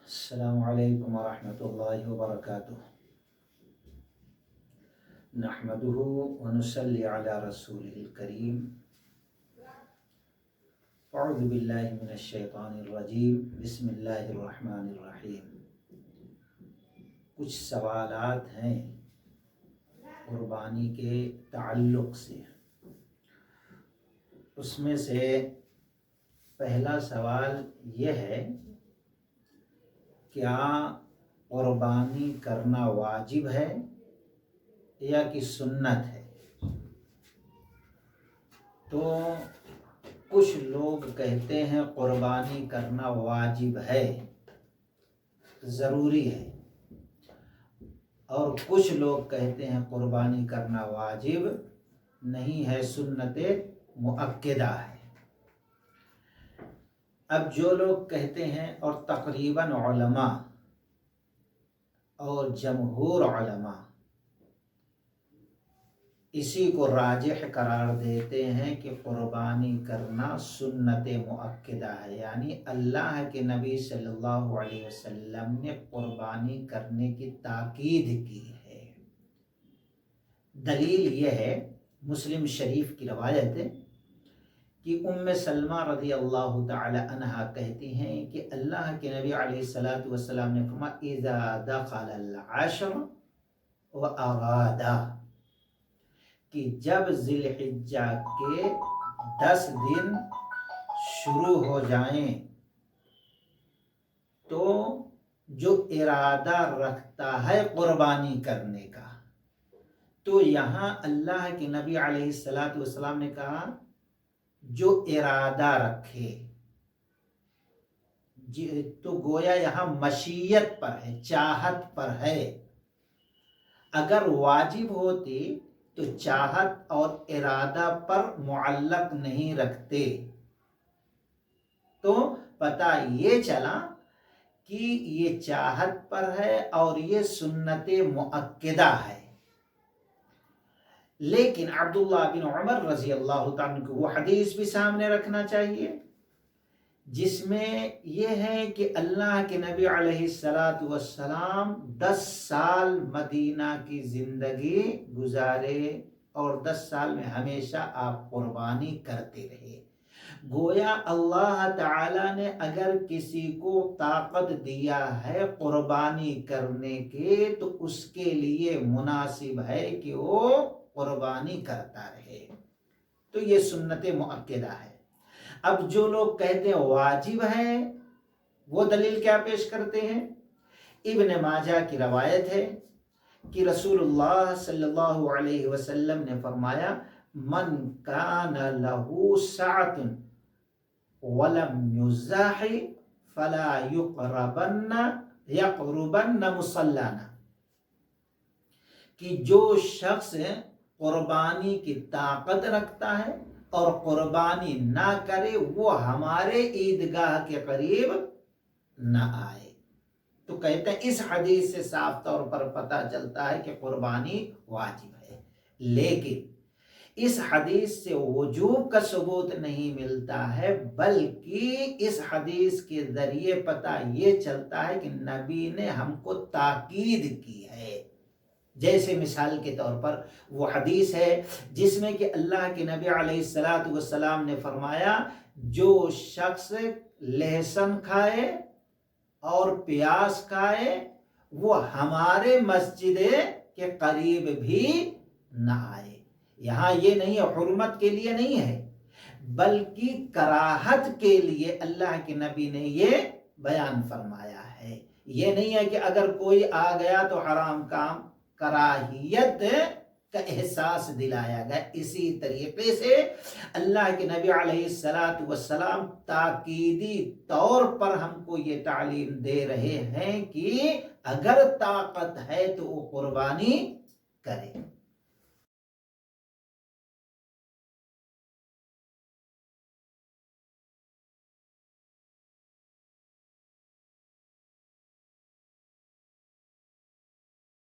السلام علیکم ورحمۃ اللہ وبرکاتہ نحمده ونصلی علی رسوله الکریم اعوذ باللہ من الشیطان الرجیم بسم اللہ الرحمن الرحیم۔ کچھ سوالات ہیں قربانی کے تعلق سے۔ اس میں سے پہلا سوال یہ ہے، کیا قربانی کرنا واجب ہے یا کہ سنت ہے؟ تو کچھ لوگ کہتے ہیں قربانی کرنا واجب ہے، ضروری ہے، اور کچھ لوگ کہتے ہیں قربانی کرنا واجب نہیں ہے، سنت مؤکدہ ہے۔ اب جو لوگ کہتے ہیں، اور تقریباً علماء اور جمہور علماء اسی کو راجح قرار دیتے ہیں کہ قربانی کرنا سنت مؤکدہ ہے، یعنی اللہ کے نبی صلی اللہ علیہ وسلم نے قربانی کرنے کی تاکید کی ہے۔ دلیل یہ ہے، مسلم شریف کی روایت ہے کہ سلمہ رضی اللہ تعالی عنہا کہتی ہیں کہ اللہ کے نبی علیہ السلام نے فرمایا اذا دخل العشر واراد، کہ جب ذی الحجہ کے 10 دن شروع ہو جائیں تو جو ارادہ رکھتا ہے قربانی کرنے کا، تو یہاں اللہ کے نبی علیہ السلام نے کہا جو ارادہ رکھے، تو گویا یہاں مشیت پر ہے، چاہت پر ہے۔ اگر واجب ہوتی تو چاہت اور ارادہ پر معلق نہیں رکھتے، تو پتہ یہ چلا کہ یہ چاہت پر ہے اور یہ سنت مؤکدہ ہے۔ لیکن عبداللہ بن عمر رضی اللہ تعالیٰ کو وہ حدیث بھی سامنے رکھنا چاہیے جس میں یہ ہے کہ اللہ کے نبی علیہ السلام 10 سال مدینہ کی زندگی گزارے اور 10 سال میں ہمیشہ آپ قربانی کرتے رہے۔ گویا اللہ تعالی نے اگر کسی کو طاقت دیا ہے قربانی کرنے کے تو اس کے لیے مناسب ہے کہ وہ قربانی کرتا رہے، تو یہ سنت مؤکدہ ہے۔ اب جو لوگ کہتے ہیں واجب ہے، وہ دلیل کیا پیش کرتے ہیں؟ ابن ماجہ کی روایت ہے کہ رسول اللہ صلی اللہ علیہ وسلم نے فرمایا من کان لہ سعۃ ولم یضح فلا یقربن مصلانا، کہ جو شخص قربانی کی طاقت رکھتا ہے اور قربانی نہ کرے وہ ہمارے عیدگاہ کے قریب نہ آئے۔ تو کہتے ہیں اس حدیث سے صاف طور پر پتہ چلتا ہے کہ قربانی واجب ہے، لیکن اس حدیث سے وجوب کا ثبوت نہیں ملتا ہے، بلکہ اس حدیث کے ذریعے پتہ یہ چلتا ہے کہ نبی نے ہم کو تاکید کی ہے۔ جیسے مثال کے طور پر وہ حدیث ہے جس میں کہ اللہ کے نبی علیہ السلام نے فرمایا جو شخص لہسن کھائے اور پیاز کھائے وہ ہمارے مسجد کے قریب بھی نہ آئے۔ یہاں یہ نہیں ہے، حرمت کے لیے نہیں ہے، بلکہ کراہت کے لیے اللہ کے نبی نے یہ بیان فرمایا ہے۔ یہ نہیں ہے کہ اگر کوئی آ گیا تو حرام کام، کراہیت کا احساس دلایا گیا۔ اسی طریقے سے اللہ کے نبی علیہ السلام تاکیدی طور پر ہم کو یہ تعلیم دے رہے ہیں کہ اگر طاقت ہے تو وہ قربانی کرے۔